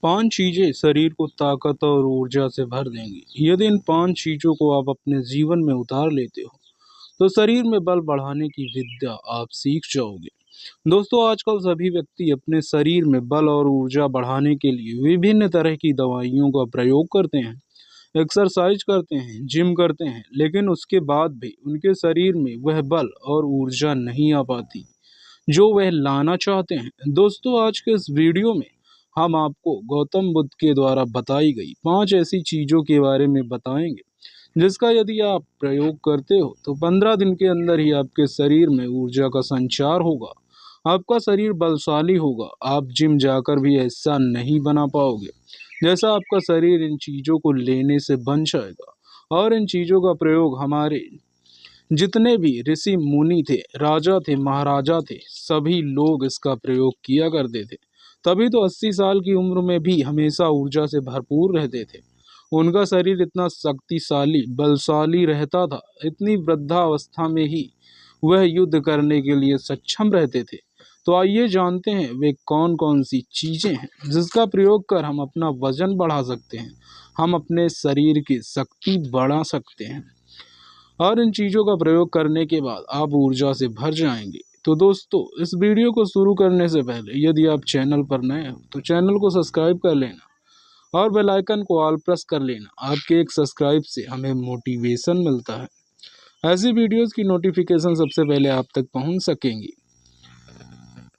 5 चीज़ें शरीर को ताकत और ऊर्जा से भर देंगी। यदि इन 5 चीज़ों को आप अपने जीवन में उतार लेते हो, तो शरीर में बल बढ़ाने की विद्या आप सीख जाओगे। दोस्तों, आजकल सभी व्यक्ति अपने शरीर में बल और ऊर्जा बढ़ाने के लिए विभिन्न तरह की दवाइयों का प्रयोग करते हैं, एक्सरसाइज करते हैं, जिम करते हैं, लेकिन उसके बाद भी उनके शरीर में वह बल और ऊर्जा नहीं आ पाती जो वह लाना चाहते हैं। दोस्तों, आज के इस वीडियो में हम आपको गौतम बुद्ध के द्वारा बताई गई 5 ऐसी चीज़ों के बारे में बताएंगे, जिसका यदि आप प्रयोग करते हो तो 15 दिन के अंदर ही आपके शरीर में ऊर्जा का संचार होगा। आपका शरीर बलशाली होगा। आप जिम जाकर भी ऐसा नहीं बना पाओगे जैसा आपका शरीर इन चीज़ों को लेने से बन जाएगा। और इन चीज़ों का प्रयोग हमारे जितने भी ऋषि मुनि थे, राजा थे, महाराजा थे, सभी लोग इसका प्रयोग किया करते थे। तभी तो 80 साल की उम्र में भी हमेशा ऊर्जा से भरपूर रहते थे। उनका शरीर इतना शक्तिशाली, बलशाली रहता था, इतनी वृद्धावस्था में ही वह युद्ध करने के लिए सक्षम रहते थे। तो आइए जानते हैं वे कौन कौन सी चीज़ें हैं जिसका प्रयोग कर हम अपना वजन बढ़ा सकते हैं, हम अपने शरीर की शक्ति बढ़ा सकते हैं और इन चीज़ों का प्रयोग करने के बाद आप ऊर्जा से भर जाएंगे। तो दोस्तों, इस वीडियो को शुरू करने से पहले यदि आप चैनल पर नए हो तो चैनल को सब्सक्राइब कर लेना और बेल आइकन को ऑल प्रेस कर लेना। आपके एक सब्सक्राइब से हमें मोटिवेशन मिलता है, ऐसी वीडियोस की नोटिफिकेशन सबसे पहले आप तक पहुंच सकेंगी।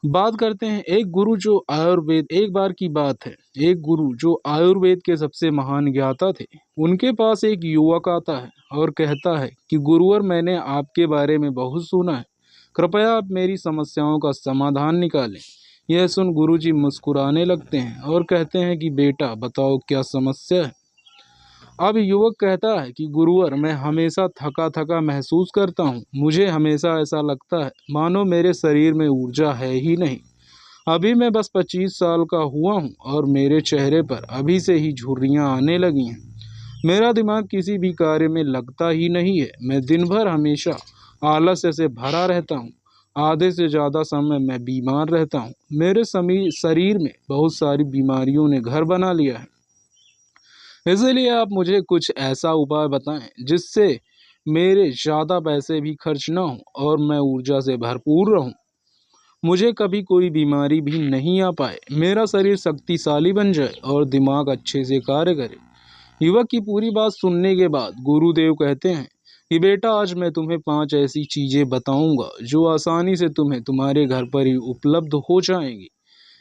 बात करते हैं एक बार की बात है, एक गुरु जो आयुर्वेद के सबसे महान ज्ञाता थे, उनके पास एक युवक आता है और कहता है कि गुरुवर, मैंने आपके बारे में बहुत सुना है, कृपया आप मेरी समस्याओं का समाधान निकालें। यह सुन गुरुजी मुस्कुराने लगते हैं और कहते हैं कि बेटा बताओ क्या समस्या है। अब युवक कहता है कि गुरुवर, मैं हमेशा थका थका महसूस करता हूँ। मुझे हमेशा ऐसा लगता है मानो मेरे शरीर में ऊर्जा है ही नहीं। अभी मैं बस 25 साल का हुआ हूँ और मेरे चेहरे पर अभी से ही झुर्रियाँ आने लगी हैं। मेरा दिमाग किसी भी कार्य में लगता ही नहीं है। मैं दिन भर हमेशा आलस्य से भरा रहता हूँ। आधे से ज़्यादा समय मैं बीमार रहता हूँ। मेरे शरीर में बहुत सारी बीमारियों ने घर बना लिया है। इसलिए आप मुझे कुछ ऐसा उपाय बताएं जिससे मेरे ज़्यादा पैसे भी खर्च ना हो और मैं ऊर्जा से भरपूर रहूं। मुझे कभी कोई बीमारी भी नहीं आ पाए, मेरा शरीर शक्तिशाली बन जाए और दिमाग अच्छे से कार्य करे। युवक की पूरी बात सुनने के बाद गुरुदेव कहते हैं कि बेटा, आज मैं तुम्हें 5 ऐसी चीज़ें बताऊंगा जो आसानी से तुम्हें तुम्हारे घर पर ही उपलब्ध हो जाएंगी।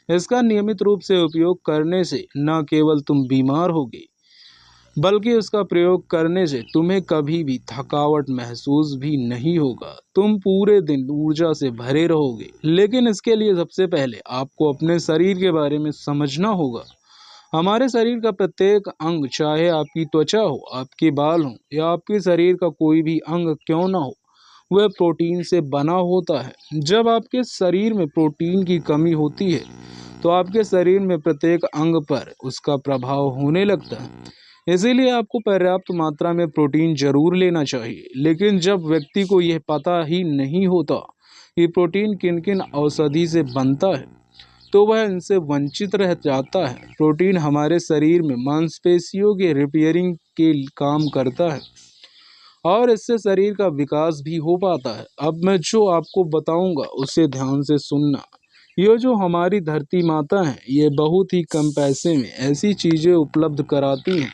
इसका नियमित रूप से उपयोग करने से न केवल तुम बीमार होगे, बल्कि उसका प्रयोग करने से तुम्हें कभी भी थकावट महसूस भी नहीं होगा। तुम पूरे दिन ऊर्जा से भरे रहोगे। लेकिन इसके लिए सबसे पहले आपको अपने शरीर के बारे में समझना होगा। हमारे शरीर का प्रत्येक अंग, चाहे आपकी त्वचा हो, आपके बाल हो या आपके शरीर का कोई भी अंग क्यों ना हो, वह प्रोटीन से बना होता है। जब आपके शरीर में प्रोटीन की कमी होती है तो आपके शरीर में प्रत्येक अंग पर उसका प्रभाव होने लगता है। इसीलिए आपको पर्याप्त मात्रा में प्रोटीन जरूर लेना चाहिए। लेकिन जब व्यक्ति को यह पता ही नहीं होता कि प्रोटीन किन किन औषधि से बनता है, तो वह इनसे वंचित रह जाता है। प्रोटीन हमारे शरीर में मांसपेशियों के रिपेयरिंग के काम करता है और इससे शरीर का विकास भी हो पाता है। अब मैं जो आपको बताऊंगा उसे ध्यान से सुनना। ये जो हमारी धरती माता है, ये बहुत ही कम पैसे में ऐसी चीज़ें उपलब्ध कराती हैं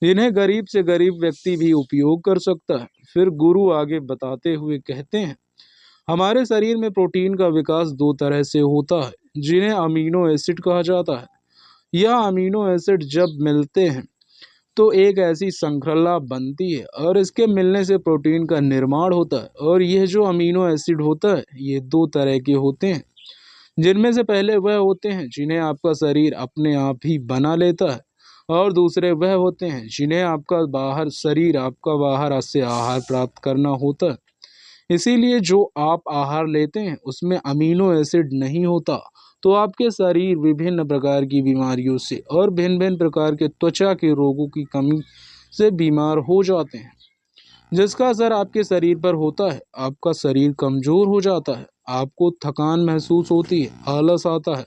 जिन्हें गरीब से गरीब व्यक्ति भी उपयोग कर सकता है। फिर गुरु आगे बताते हुए कहते हैं, हमारे शरीर में प्रोटीन का विकास 2 तरह से होता है, जिन्हें अमीनो एसिड कहा जाता है। यह अमीनो एसिड जब मिलते हैं तो एक ऐसी श्रृंखला बनती है और इसके मिलने से प्रोटीन का निर्माण होता है। और यह जो अमीनो एसिड होता है, ये 2 तरह के होते हैं, जिनमें से पहले वह होते हैं जिन्हें आपका शरीर अपने आप ही बना लेता है और दूसरे वह होते हैं जिन्हें आपका बाहर से आहार प्राप्त करना होता है। इसीलिए जो आप आहार लेते हैं उसमें अमीनो एसिड नहीं होता, तो आपके शरीर विभिन्न प्रकार की बीमारियों से और भिन्न भिन्न प्रकार के त्वचा के रोगों की कमी से बीमार हो जाते हैं, जिसका असर आपके शरीर पर होता है। आपका शरीर कमजोर हो जाता है, आपको थकान महसूस होती है, आलस आता है,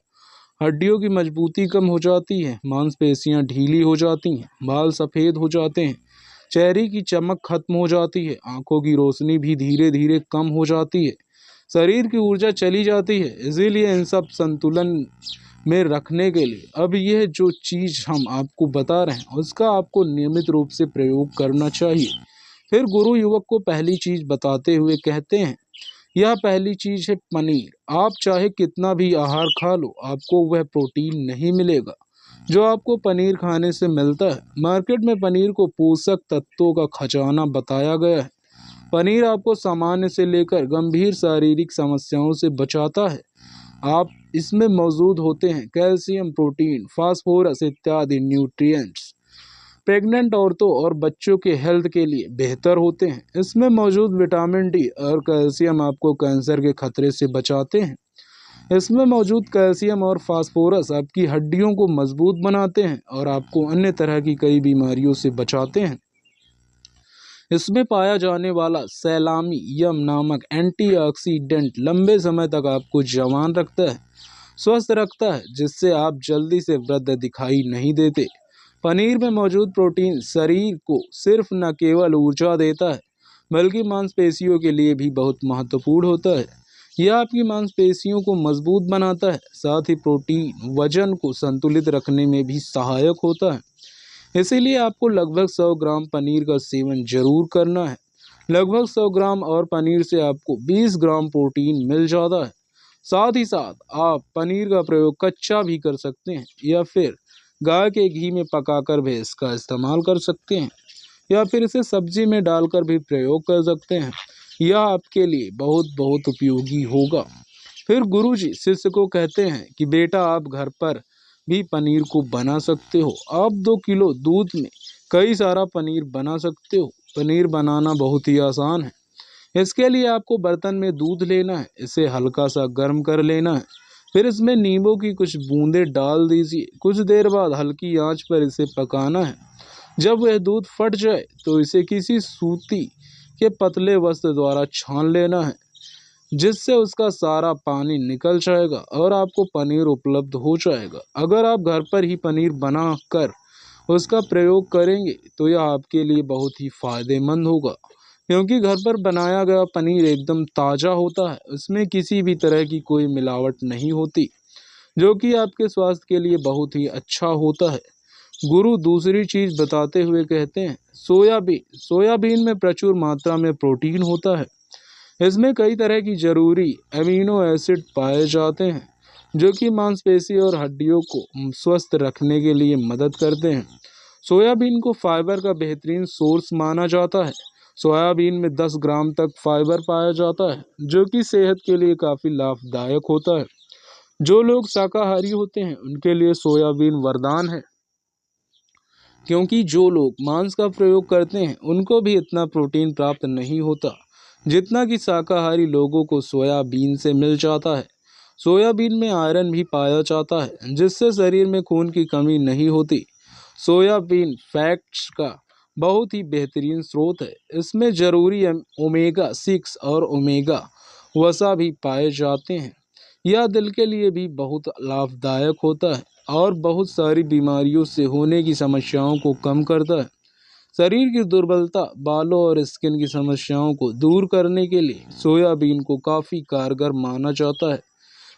हड्डियों की मजबूती कम हो जाती है, मांसपेशियां ढीली हो जाती हैं, बाल सफ़ेद हो जाते हैं, चेहरे की चमक खत्म हो जाती है, आंखों की रोशनी भी धीरे धीरे कम हो जाती है, शरीर की ऊर्जा चली जाती है। इसीलिए इन सब संतुलन में रखने के लिए अब यह जो चीज़ हम आपको बता रहे हैं उसका आपको नियमित रूप से प्रयोग करना चाहिए। फिर गुरु युवक को पहली चीज़ बताते हुए कहते हैं, यह पहली चीज़ है पनीर। आप चाहे कितना भी आहार खा लो, आपको वह प्रोटीन नहीं मिलेगा जो आपको पनीर खाने से मिलता है। मार्केट में पनीर को पोषक तत्वों का खजाना बताया गया है। पनीर आपको सामान्य से लेकर गंभीर शारीरिक समस्याओं से बचाता है। आप इसमें मौजूद होते हैं कैल्शियम, प्रोटीन, फास्फोरस इत्यादि न्यूट्रिएंट्स। प्रेग्नेंट औरतों और बच्चों के हेल्थ के लिए बेहतर होते हैं। इसमें मौजूद विटामिन डी और कैल्शियम आपको कैंसर के खतरे से बचाते हैं। इसमें मौजूद कैल्शियम और फास्फोरस आपकी हड्डियों को मजबूत बनाते हैं और आपको अन्य तरह की कई बीमारियों से बचाते हैं। इसमें पाया जाने वाला सैलामी यम नामक एंटीऑक्सीडेंट लंबे समय तक आपको जवान रखता है, स्वस्थ रखता है, जिससे आप जल्दी से वृद्ध दिखाई नहीं देते। पनीर में मौजूद प्रोटीन शरीर को सिर्फ न केवल ऊर्जा देता है बल्कि मांसपेशियों के लिए भी बहुत महत्वपूर्ण होता है। यह आपकी मांसपेशियों को मजबूत बनाता है। साथ ही प्रोटीन वजन को संतुलित रखने में भी सहायक होता है। इसीलिए आपको लगभग 100 ग्राम पनीर का सेवन जरूर करना है। लगभग 100 ग्राम और पनीर से आपको 20 ग्राम प्रोटीन मिल जाता है। साथ ही साथ आप पनीर का प्रयोग कच्चा भी कर सकते हैं या फिर गाय के घी में पकाकर भी इसका इस्तेमाल कर सकते हैं या फिर इसे सब्जी में डालकर भी प्रयोग कर सकते हैं। यह आपके लिए बहुत बहुत उपयोगी होगा। फिर गुरुजी शिष्य को कहते हैं कि बेटा आप घर पर भी पनीर को बना सकते हो। आप 2 किलो दूध में कई सारा पनीर बना सकते हो। पनीर बनाना बहुत ही आसान है। इसके लिए आपको बर्तन में दूध लेना है, इसे हल्का सा गर्म कर लेना है, फिर इसमें नींबू की कुछ बूंदें डाल दीजिए। कुछ देर बाद हल्की आंच पर इसे पकाना है। जब वह दूध फट जाए तो इसे किसी सूती के पतले वस्त्र द्वारा छान लेना है, जिससे उसका सारा पानी निकल जाएगा और आपको पनीर उपलब्ध हो जाएगा। अगर आप घर पर ही पनीर बना कर उसका प्रयोग करेंगे तो यह आपके लिए बहुत ही फायदेमंद होगा, क्योंकि घर पर बनाया गया पनीर एकदम ताज़ा होता है। उसमें किसी भी तरह की कोई मिलावट नहीं होती, जो कि आपके स्वास्थ्य के लिए बहुत ही अच्छा होता है। गुरु दूसरी चीज़ बताते हुए कहते हैं, सोयाबीन। सोयाबीन में प्रचुर मात्रा में प्रोटीन होता है। इसमें कई तरह की जरूरी अमीनो एसिड पाए जाते हैं, जो कि मांसपेशी और हड्डियों को स्वस्थ रखने के लिए मदद करते हैं। सोयाबीन को फाइबर का बेहतरीन सोर्स माना जाता है। सोयाबीन में 10 ग्राम तक फाइबर पाया जाता है, जो कि सेहत के लिए काफ़ी लाभदायक होता है। जो लोग शाकाहारी होते हैं उनके लिए सोयाबीन वरदान है, क्योंकि जो लोग मांस का प्रयोग करते हैं उनको भी इतना प्रोटीन प्राप्त नहीं होता जितना कि शाकाहारी लोगों को सोयाबीन से मिल जाता है। सोयाबीन में आयरन भी पाया जाता है, जिससे शरीर में खून की कमी नहीं होती। सोयाबीन फैट्स का बहुत ही बेहतरीन स्रोत है। इसमें जरूरी ओमेगा 6 और ओमेगा वसा भी पाए जाते हैं। यह दिल के लिए भी बहुत लाभदायक होता है और बहुत सारी बीमारियों से होने की समस्याओं को कम करता है। शरीर की दुर्बलता, बालों और स्किन की समस्याओं को दूर करने के लिए सोयाबीन को काफ़ी कारगर माना जाता है।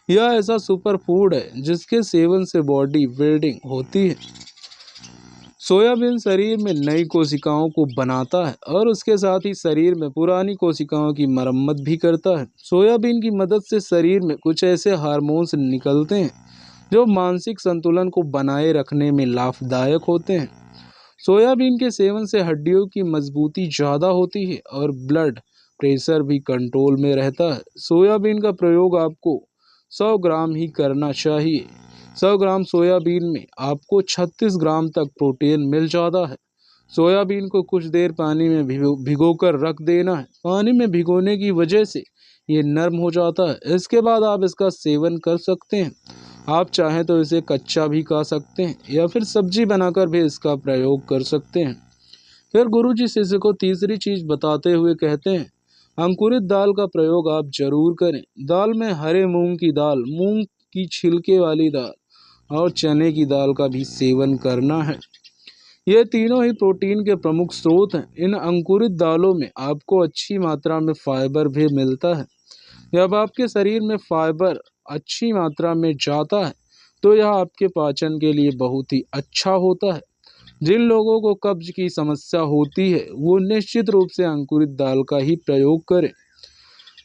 यह ऐसा सुपर फूड है जिसके सेवन से बॉडी बिल्डिंग होती है। सोयाबीन शरीर में नई कोशिकाओं को बनाता है और उसके साथ ही शरीर में पुरानी कोशिकाओं की मरम्मत भी करता है। सोयाबीन की मदद से शरीर में कुछ ऐसे हार्मोन्स निकलते हैं जो मानसिक संतुलन को बनाए रखने में लाभदायक होते हैं। सोयाबीन के सेवन से हड्डियों की मजबूती ज़्यादा होती है और ब्लड प्रेशर भी कंट्रोल में रहता है। सोयाबीन का प्रयोग आपको 100 ग्राम ही करना चाहिए। 100 ग्राम सोयाबीन में आपको 36 ग्राम तक प्रोटीन मिल जाता है। सोयाबीन को कुछ देर पानी में भिगोकर रख देना है। पानी में भिगोने की वजह से ये नरम हो जाता है। इसके बाद आप इसका सेवन कर सकते हैं। आप चाहें तो इसे कच्चा भी खा सकते हैं या फिर सब्जी बनाकर भी इसका प्रयोग कर सकते हैं। फिर गुरुजी शिष्य को तीसरी चीज़ बताते हुए कहते हैं, अंकुरित दाल का प्रयोग आप जरूर करें। दाल में हरे मूंग की दाल, मूंग की छिलके वाली दाल और चने की दाल का भी सेवन करना है। ये तीनों ही प्रोटीन के प्रमुख स्रोत हैं। इन अंकुरित दालों में आपको अच्छी मात्रा में फाइबर भी मिलता है। जब आपके शरीर में फाइबर अच्छी मात्रा में जाता है तो यह आपके पाचन के लिए बहुत ही अच्छा होता है। जिन लोगों को कब्ज की समस्या होती है वो निश्चित रूप से अंकुरित दाल का ही प्रयोग करें,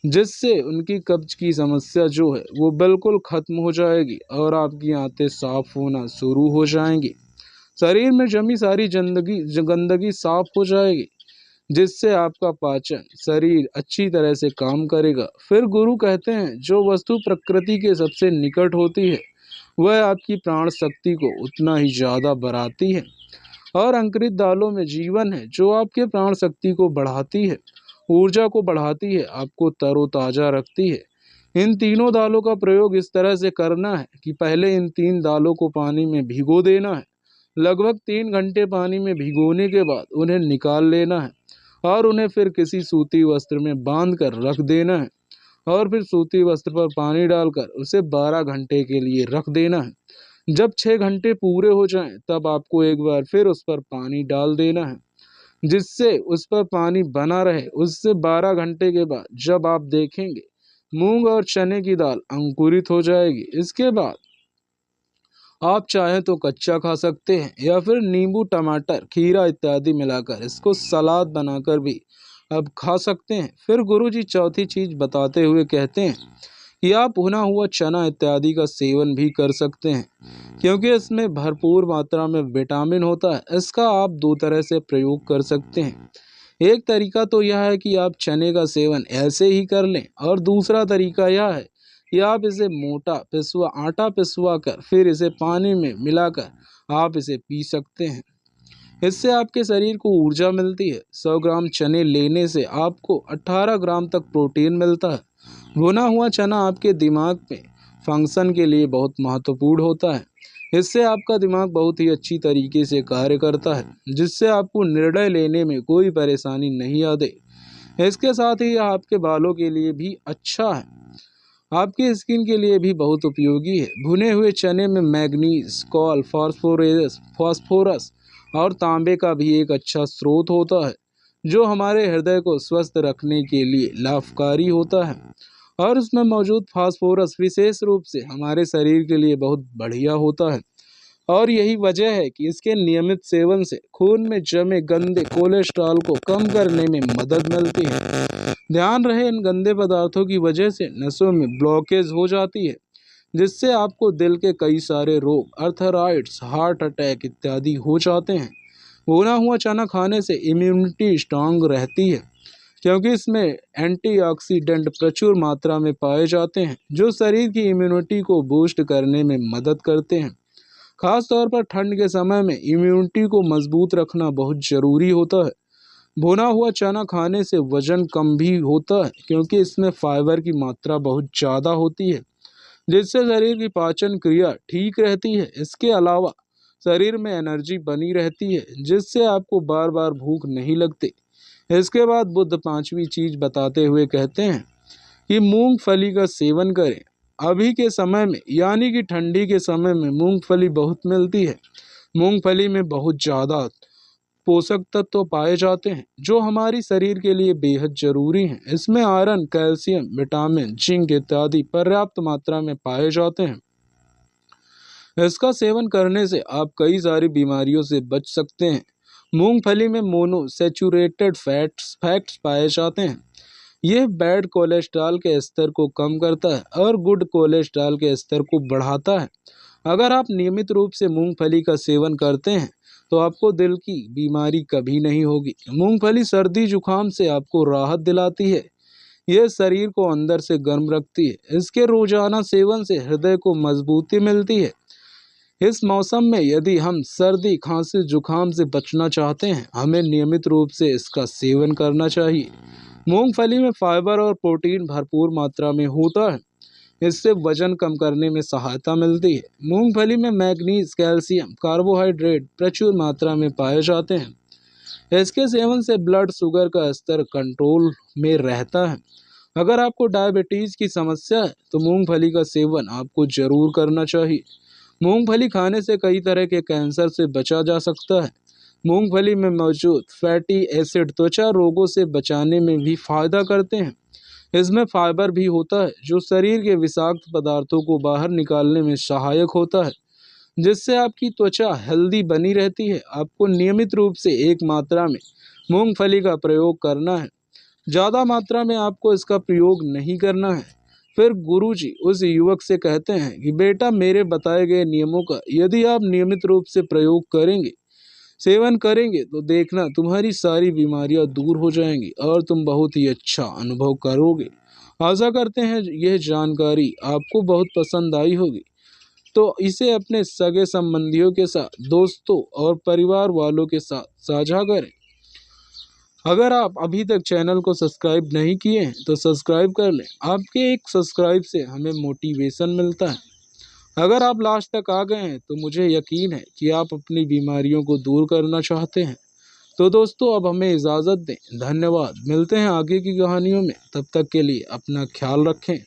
जिससे उनकी कब्ज की समस्या जो है वो बिल्कुल खत्म हो जाएगी और आपकी आंतें साफ होना शुरू हो जाएंगी। शरीर में जमी सारी गंदगी साफ हो जाएगी, जिससे आपका पाचन शरीर अच्छी तरह से काम करेगा। फिर गुरु कहते हैं जो वस्तु प्रकृति के सबसे निकट होती है वह आपकी प्राण शक्ति को उतना ही ज़्यादा बढ़ाती है। और अंकुरित दालों में जीवन है जो आपके प्राण शक्ति को बढ़ाती है, ऊर्जा को बढ़ाती है, आपको तरोताज़ा रखती है। इन तीनों दालों का प्रयोग इस तरह से करना है कि पहले इन 3 दालों को पानी में भिगो देना है। लगभग 3 घंटे पानी में भिगोने के बाद उन्हें निकाल लेना है और उन्हें फिर किसी सूती वस्त्र में बांध कर रख देना है और फिर सूती वस्त्र पर पानी डालकर उसे 12 घंटे के लिए रख देना है। जब 6 घंटे पूरे हो जाएं तब आपको एक बार फिर उस पर पानी डाल देना है, जिससे उस पर पानी बना रहे। उससे 12 घंटे के बाद जब आप देखेंगे मूंग और चने की दाल अंकुरित हो जाएगी। इसके बाद आप चाहें तो कच्चा खा सकते हैं या फिर नींबू, टमाटर, खीरा इत्यादि मिलाकर इसको सलाद बनाकर भी अब खा सकते हैं। फिर गुरुजी चौथी चीज बताते हुए कहते हैं कि आप भुना हुआ चना इत्यादि का सेवन भी कर सकते हैं, क्योंकि इसमें भरपूर मात्रा में विटामिन होता है। इसका आप 2 तरह से प्रयोग कर सकते हैं। एक तरीका तो यह है कि आप चने का सेवन ऐसे ही कर लें और दूसरा तरीका यह है कि आप इसे आटा पिसवा कर फिर इसे पानी में मिलाकर आप इसे पी सकते हैं। इससे आपके शरीर को ऊर्जा मिलती है। 100 ग्राम चने लेने से आपको 18 ग्राम तक प्रोटीन मिलता है। भुना हुआ चना आपके दिमाग में फंक्शन के लिए बहुत महत्वपूर्ण होता है। इससे आपका दिमाग बहुत ही अच्छी तरीके से कार्य करता है, जिससे आपको निर्णय लेने में कोई परेशानी नहीं आती। इसके साथ ही यह आपके बालों के लिए भी अच्छा है, आपकी स्किन के लिए भी बहुत उपयोगी है। भुने हुए चने में मैग्नीज, कॉल, फास्फोरस और तांबे का भी एक अच्छा स्रोत होता है, जो हमारे हृदय को स्वस्थ रखने के लिए लाभकारी होता है। और उसमें मौजूद फास्फोरस विशेष रूप से हमारे शरीर के लिए बहुत बढ़िया होता है। और यही वजह है कि इसके नियमित सेवन से खून में जमे गंदे कोलेस्ट्रॉल को कम करने में मदद मिलती है। ध्यान रहे, इन गंदे पदार्थों की वजह से नसों में ब्लॉकेज हो जाती है, जिससे आपको दिल के कई सारे रोग, अर्थराइट्स, हार्ट अटैक इत्यादि हो जाते हैं। भुना हुआ चना खाने से इम्यूनिटी स्ट्रांग रहती है, क्योंकि इसमें एंटीऑक्सीडेंट प्रचुर मात्रा में पाए जाते हैं, जो शरीर की इम्यूनिटी को बूस्ट करने में मदद करते हैं। खास तौर पर ठंड के समय में इम्यूनिटी को मजबूत रखना बहुत ज़रूरी होता है। भुना हुआ चना खाने से वजन कम भी होता है, क्योंकि इसमें फाइबर की मात्रा बहुत ज़्यादा होती है, जिससे शरीर की पाचन क्रिया ठीक रहती है। इसके अलावा शरीर में एनर्जी बनी रहती है, जिससे आपको बार बार भूख नहीं लगती। इसके बाद बुद्ध 5वीं चीज बताते हुए कहते हैं कि मूंगफली का सेवन करें। अभी के समय में यानी कि ठंडी के समय में मूंगफली बहुत मिलती है। मूंगफली में बहुत ज़्यादा पोषक तत्व पाए जाते हैं, जो हमारी शरीर के लिए बेहद जरूरी हैं। इसमें आयरन, कैल्शियम, विटामिन, जिंक इत्यादि पर्याप्त मात्रा में पाए जाते हैं। इसका सेवन करने से आप कई सारी बीमारियों से बच सकते हैं। मूंगफली में मोनोसैचुरेटेड फैट्स पाए जाते हैं। यह बैड कोलेस्ट्रॉल के स्तर को कम करता है और गुड कोलेस्ट्रॉल के स्तर को बढ़ाता है। अगर आप नियमित रूप से मूंगफली का सेवन करते हैं तो आपको दिल की बीमारी कभी नहीं होगी। मूंगफली सर्दी जुकाम से आपको राहत दिलाती है। यह शरीर को अंदर से गर्म रखती है। इसके रोजाना सेवन से हृदय को मजबूती मिलती है। इस मौसम में यदि हम सर्दी, खांसी, जुकाम से बचना चाहते हैं, हमें नियमित रूप से इसका सेवन करना चाहिए। मूंगफली में फाइबर और प्रोटीन भरपूर मात्रा में होता है। इससे वजन कम करने में सहायता मिलती है। मूंगफली में मैग्नीज, कैल्शियम, कार्बोहाइड्रेट प्रचुर मात्रा में पाए जाते हैं। इसके सेवन से ब्लड शुगर का स्तर कंट्रोल में रहता है। अगर आपको डायबिटीज़ की समस्या है तो मूंगफली का सेवन आपको जरूर करना चाहिए। मूंगफली खाने से कई तरह के कैंसर से बचा जा सकता है। मूंगफली में मौजूद फैटी एसिड त्वचा रोगों से बचाने में भी फायदा करते हैं। इसमें फाइबर भी होता है जो शरीर के विषाक्त पदार्थों को बाहर निकालने में सहायक होता है, जिससे आपकी त्वचा हेल्दी बनी रहती है। आपको नियमित रूप से एक मात्रा में मूंगफली का प्रयोग करना है, ज़्यादा मात्रा में आपको इसका प्रयोग नहीं करना है। फिर गुरुजी उस युवक से कहते हैं कि बेटा, मेरे बताए गए नियमों का यदि आप नियमित रूप से प्रयोग करेंगे, सेवन करेंगे, तो देखना तुम्हारी सारी बीमारियां दूर हो जाएंगी और तुम बहुत ही अच्छा अनुभव करोगे। आशा करते हैं यह जानकारी आपको बहुत पसंद आई होगी, तो इसे अपने सगे संबंधियों के साथ, दोस्तों और परिवार वालों के साथ साझा करें। अगर आप अभी तक चैनल को सब्सक्राइब नहीं किए हैं तो सब्सक्राइब कर लें। आपके एक सब्सक्राइब से हमें मोटिवेशन मिलता है। अगर आप लास्ट तक आ गए हैं तो मुझे यकीन है कि आप अपनी बीमारियों को दूर करना चाहते हैं। तो दोस्तों, अब हमें इजाज़त दें। धन्यवाद। मिलते हैं आगे की कहानियों में। तब तक के लिए अपना ख्याल रखें।